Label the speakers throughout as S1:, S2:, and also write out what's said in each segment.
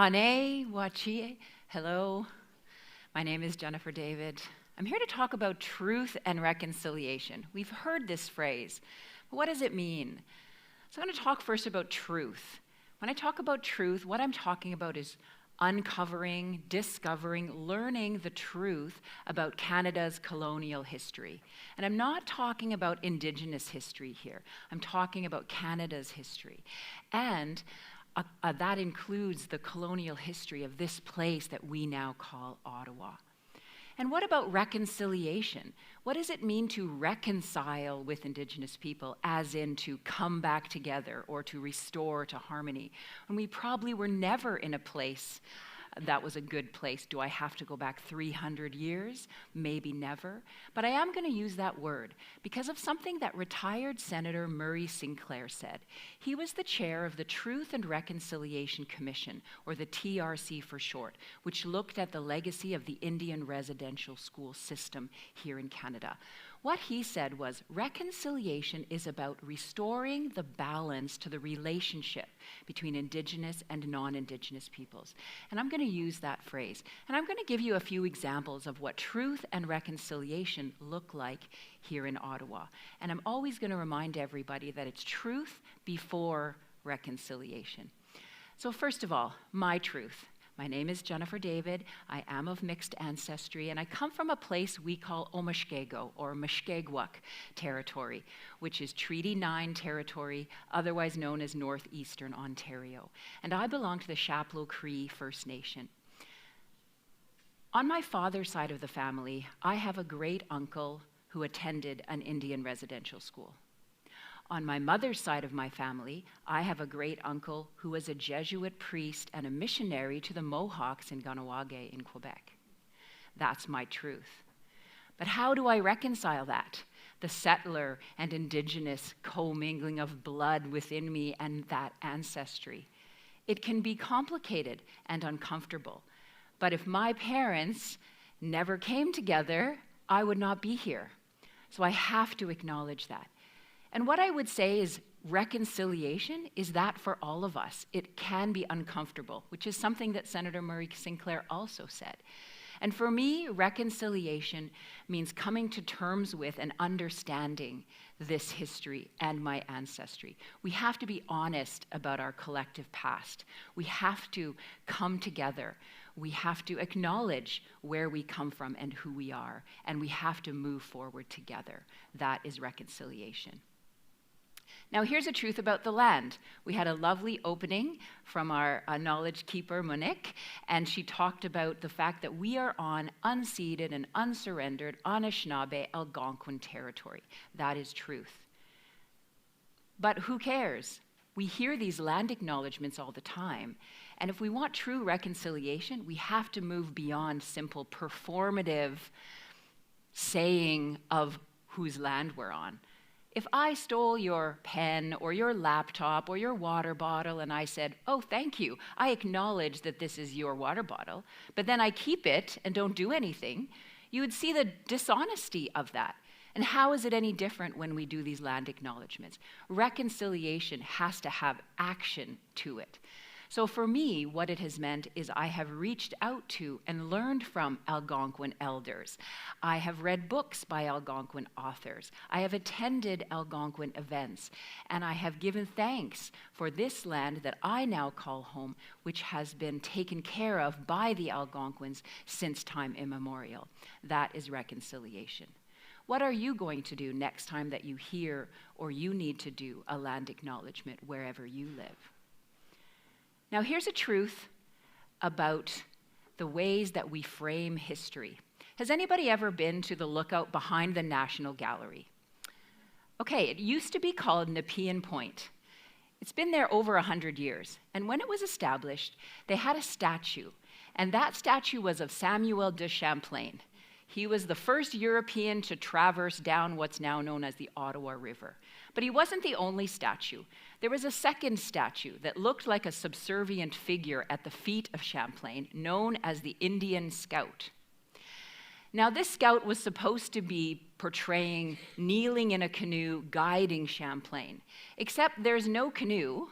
S1: Ane Wachie, hello. My name is Jennifer David. I'm here to talk about truth and reconciliation. We've heard this phrase, but what does it mean? So I'm going to talk first about truth. When I talk about truth, what I'm talking about is uncovering, discovering, learning the truth about Canada's colonial history. And I'm not talking about Indigenous history here. I'm talking about Canada's history. And that includes the colonial history of this place that we now call Ottawa. And what about reconciliation? What does it mean to reconcile with Indigenous people, as in to come back together or to restore to harmony? When we probably were never in a place that was a good place. Do I have to go back 300 years? Maybe never. But I am going to use that word because of something that retired Senator Murray Sinclair said. He was the chair of the Truth and Reconciliation Commission, or the TRC for short, which looked at the legacy of the Indian residential school system here in Canada. What he said was, reconciliation is about restoring the balance to the relationship between Indigenous and non-Indigenous peoples. And I'm going to use that phrase. And I'm going to give you a few examples of what truth and reconciliation look like here in Ottawa. And I'm always going to remind everybody that it's truth before reconciliation. So first of all, my truth. My name is Jennifer David. I am of mixed ancestry, and I come from a place we call Omashkego, or Mushkegowuk territory, which is Treaty 9 territory, otherwise known as Northeastern Ontario. And I belong to the Chapleau Cree First Nation. On my father's side of the family, I have a great uncle who attended an Indian residential school. On my mother's side of my family, I have a great uncle who was a Jesuit priest and a missionary to the Mohawks in Ganawage in Quebec. That's my truth. But how do I reconcile that? The settler and Indigenous commingling of blood within me and that ancestry. It can be complicated and uncomfortable. But if my parents never came together, I would not be here. So I have to acknowledge that. And what I would say is reconciliation is that for all of us. It can be uncomfortable, which is something that Senator Murray Sinclair also said. And for me, reconciliation means coming to terms with and understanding this history and my ancestry. We have to be honest about our collective past. We have to come together. We have to acknowledge where we come from and who we are. And we have to move forward together. That is reconciliation. Now, here's a truth about the land. We had a lovely opening from our knowledge keeper, Monique, and she talked about the fact that we are on unceded and unsurrendered Anishinaabe Algonquin territory. That is truth. But who cares? We hear these land acknowledgments all the time, and if we want true reconciliation, we have to move beyond simple performative saying of whose land we're on. If I stole your pen or your laptop or your water bottle and I said, oh, thank you, I acknowledge that this is your water bottle, but then I keep it and don't do anything, you would see the dishonesty of that. And how is it any different when we do these land acknowledgements? Reconciliation has to have action to it. So for me, what it has meant is I have reached out to and learned from Algonquin elders. I have read books by Algonquin authors. I have attended Algonquin events. And I have given thanks for this land that I now call home, which has been taken care of by the Algonquins since time immemorial. That is reconciliation. What are you going to do next time that you hear or you need to do a land acknowledgement wherever you live? Now, here's a truth about the ways that we frame history. Has anybody ever been to the lookout behind the National Gallery? Okay, it used to be called Nepean Point. It's been there over 100 years. And when it was established, they had a statue. And that statue was of Samuel de Champlain. He was the first European to traverse down what's now known as the Ottawa River. But he wasn't the only statue. There was a second statue that looked like a subservient figure at the feet of Champlain, known as the Indian Scout. Now, this scout was supposed to be portraying kneeling in a canoe, guiding Champlain. Except there's no canoe.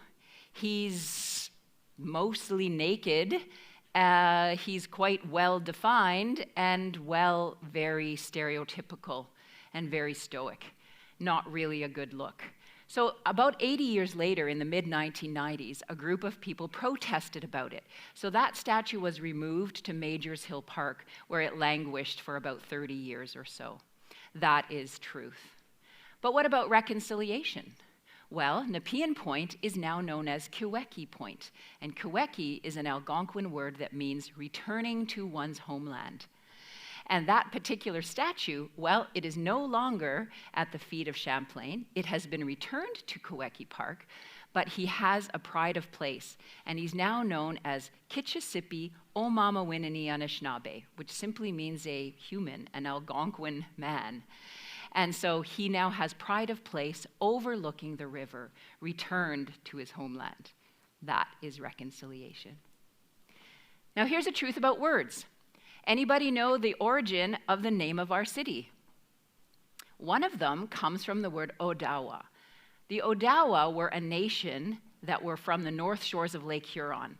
S1: He's mostly naked. He's quite well defined and, well, very stereotypical and very stoic. Not really a good look. So about 80 years later, in the mid-1990s, a group of people protested about it. So that statue was removed to Majors Hill Park, where it languished for about 30 years or so. That is truth. But what about reconciliation? Well, Nepean Point is now known as Kiweki Point, and Kiweki is an Algonquin word that means returning to one's homeland. And that particular statue, well, it is no longer at the feet of Champlain. It has been returned to Kiweki Park, but he has a pride of place, and he's now known as Kitchissippi Omamawinini Anishinaabe, which simply means a human, an Algonquin man. And so he now has pride of place overlooking the river, returned to his homeland. That is reconciliation. Now here's a truth about words. Anybody know the origin of the name of our city? One of them comes from the word Ottawa. The Ottawa were a nation that were from the north shores of Lake Huron.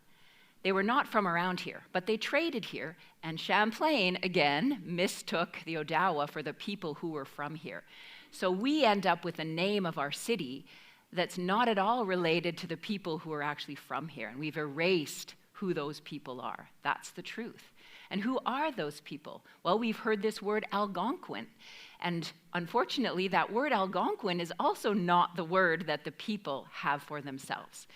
S1: They were not from around here, but they traded here, and Champlain, again, mistook the Ottawa for the people who were from here. So we end up with a name of our city that's not at all related to the people who are actually from here, and we've erased who those people are. That's the truth. And who are those people? Well, we've heard this word Algonquin. And unfortunately, that word Algonquin is also not the word that the people have for themselves.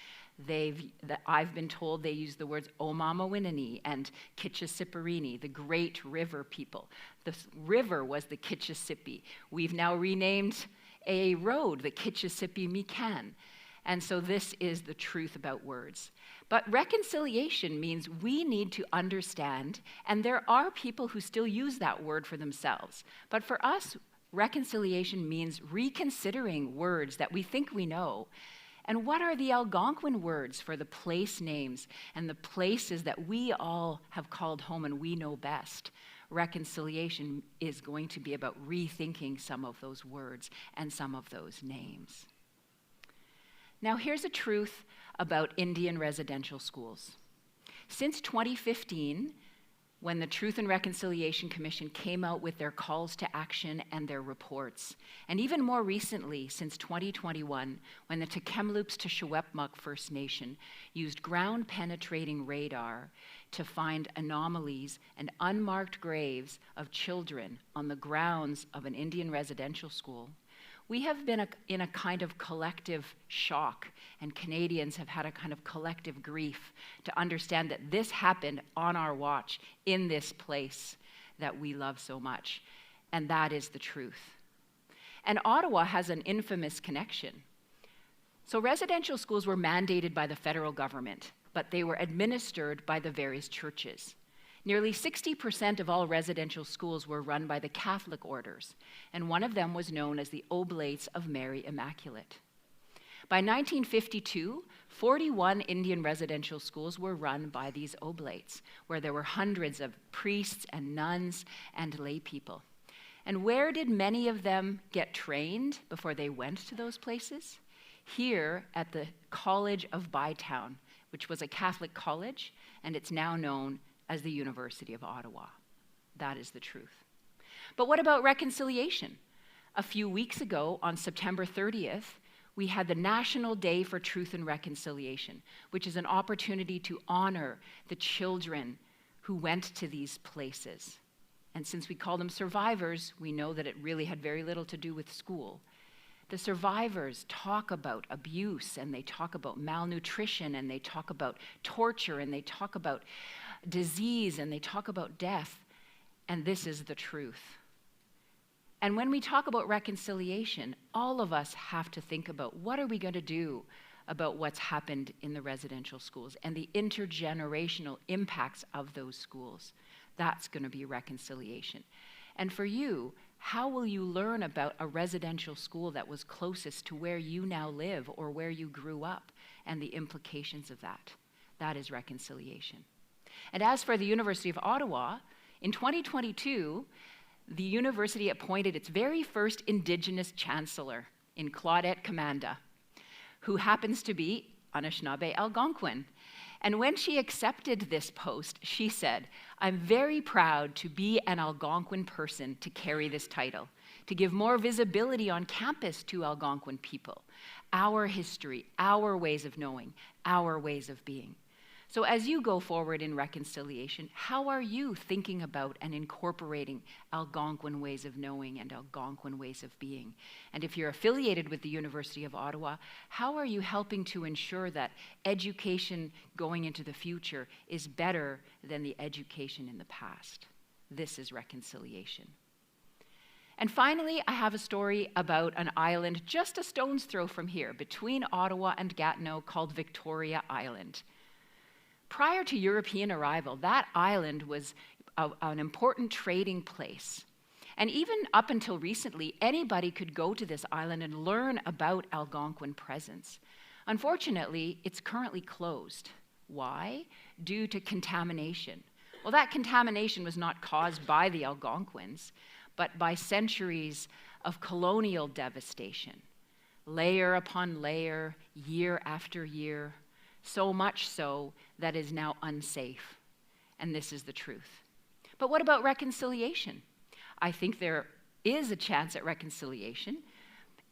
S1: I've been told they use the words Omamawinini and Kitchissippirini, the great river people. The river was the Kitchissippi. We've now renamed a road the Kitchissippi-Mikan. And so this is the truth about words. But reconciliation means we need to understand, and there are people who still use that word for themselves. But for us, reconciliation means reconsidering words that we think we know. And what are the Algonquin words for the place names and the places that we all have called home and we know best? Reconciliation is going to be about rethinking some of those words and some of those names. Now, here's a truth about Indian residential schools. Since 2015, when the Truth and Reconciliation Commission came out with their calls to action and their reports, and even more recently, since 2021, when the Tk'emlúps Tshewepmuk First Nation used ground-penetrating radar to find anomalies and unmarked graves of children on the grounds of an Indian residential school, we have been in a kind of collective shock, and Canadians have had a kind of collective grief to understand that this happened on our watch in this place that we love so much. And that is the truth. And Ottawa has an infamous connection. So residential schools were mandated by the federal government, but they were administered by the various churches. Nearly 60% of all residential schools were run by the Catholic orders, and one of them was known as the Oblates of Mary Immaculate. By 1952, 41 Indian residential schools were run by these Oblates, where there were hundreds of priests and nuns and lay people. And where did many of them get trained before they went to those places? Here at the College of Bytown, which was a Catholic college, and it's now known as the University of Ottawa. That is the truth. But what about reconciliation? A few weeks ago, on September 30th, we had the National Day for Truth and Reconciliation, which is an opportunity to honor the children who went to these places. And since we call them survivors, we know that it really had very little to do with school. The survivors talk about abuse, and they talk about malnutrition, and they talk about torture, and they talk about disease, and they talk about death, and this is the truth. And when we talk about reconciliation, all of us have to think about what are we going to do about what's happened in the residential schools and the intergenerational impacts of those schools. That's going to be reconciliation. And for you, how will you learn about a residential school that was closest to where you now live or where you grew up and the implications of that? That is reconciliation. And as for the University of Ottawa, in 2022, the university appointed its very first Indigenous chancellor in Claudette Commanda, who happens to be Anishinaabe Algonquin. And when she accepted this post, she said, "I'm very proud to be an Algonquin person to carry this title, to give more visibility on campus to Algonquin people, our history, our ways of knowing, our ways of being." So as you go forward in reconciliation, how are you thinking about and incorporating Algonquin ways of knowing and Algonquin ways of being? And if you're affiliated with the University of Ottawa, how are you helping to ensure that education going into the future is better than the education in the past? This is reconciliation. And finally, I have a story about an island just a stone's throw from here, between Ottawa and Gatineau, called Victoria Island. Prior to European arrival, that island was an important trading place. And even up until recently, anybody could go to this island and learn about Algonquin presence. Unfortunately, it's currently closed. Why? Due to contamination. Well, that contamination was not caused by the Algonquins, but by centuries of colonial devastation, layer upon layer, year after year, so much so that is now unsafe. And this is the truth. But what about reconciliation? I think there is a chance at reconciliation.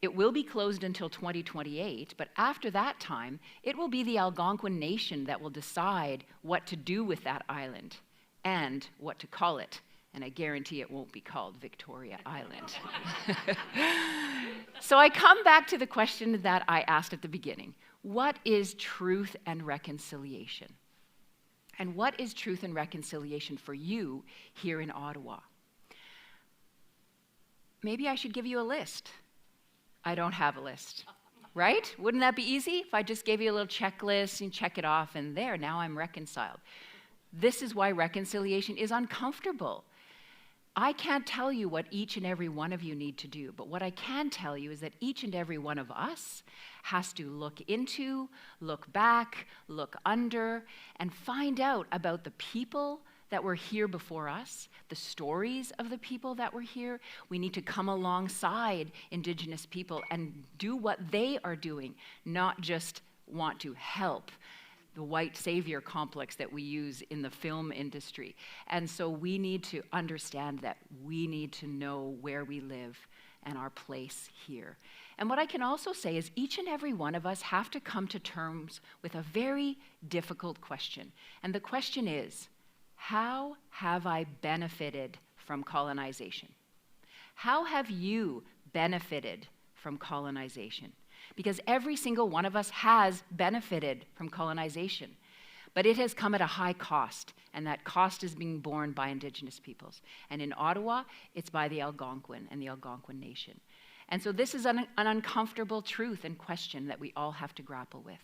S1: It will be closed until 2028, but after that time, it will be the Algonquin nation that will decide what to do with that island and what to call it. And I guarantee it won't be called Victoria Island. So I come back to the question that I asked at the beginning. What is truth and reconciliation? And what is truth and reconciliation for you here in Ottawa? Maybe I should give you a list. I don't have a list, right? Wouldn't that be easy if I just gave you a little checklist and check it off and there, now I'm reconciled. This is why reconciliation is uncomfortable. I can't tell you what each and every one of you need to do, but what I can tell you is that each and every one of us has to look into, look back, look under, and find out about the people that were here before us, the stories of the people that were here. We need to come alongside Indigenous people and do what they are doing, not just want to help the white savior complex that we use in the film industry. And so we need to understand that we need to know where we live and our place here. And what I can also say is each and every one of us have to come to terms with a very difficult question. And the question is, how have I benefited from colonization? How have you benefited from colonization? Because every single one of us has benefited from colonization, but it has come at a high cost, and that cost is being borne by Indigenous peoples. And in Ottawa, it's by the Algonquin and the Algonquin nation. And so this is an uncomfortable truth and question that we all have to grapple with.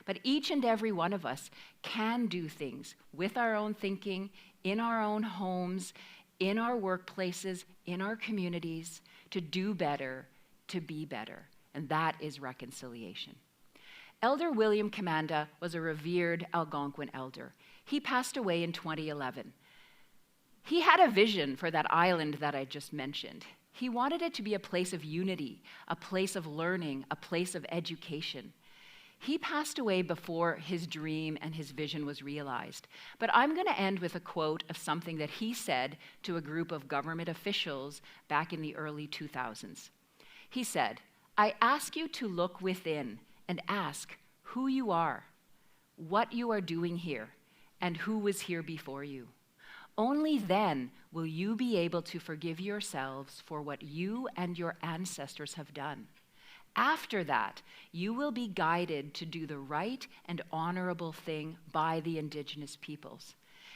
S1: But each and every one of us can do things with our own thinking, in our own homes, in our workplaces, in our communities, to do better, to be better. And that is reconciliation. Elder William Commanda was a revered Algonquin elder. He passed away in 2011. He had a vision for that island that I just mentioned. He wanted it to be a place of unity, a place of learning, a place of education. He passed away before his dream and his vision was realized. But I'm going to end with a quote of something that he said to a group of government officials back in the early 2000s. He said, "I ask you to look within and ask who you are, what you are doing here, and who was here before you. Only then will you be able to forgive yourselves for what you and your ancestors have done. After that, you will be guided to do the right and honorable thing by the Indigenous peoples,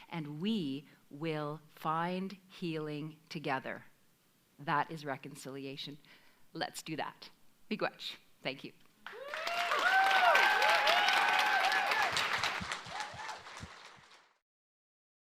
S1: and we will find healing together." That is reconciliation. Let's do that. Miigwech. Thank you.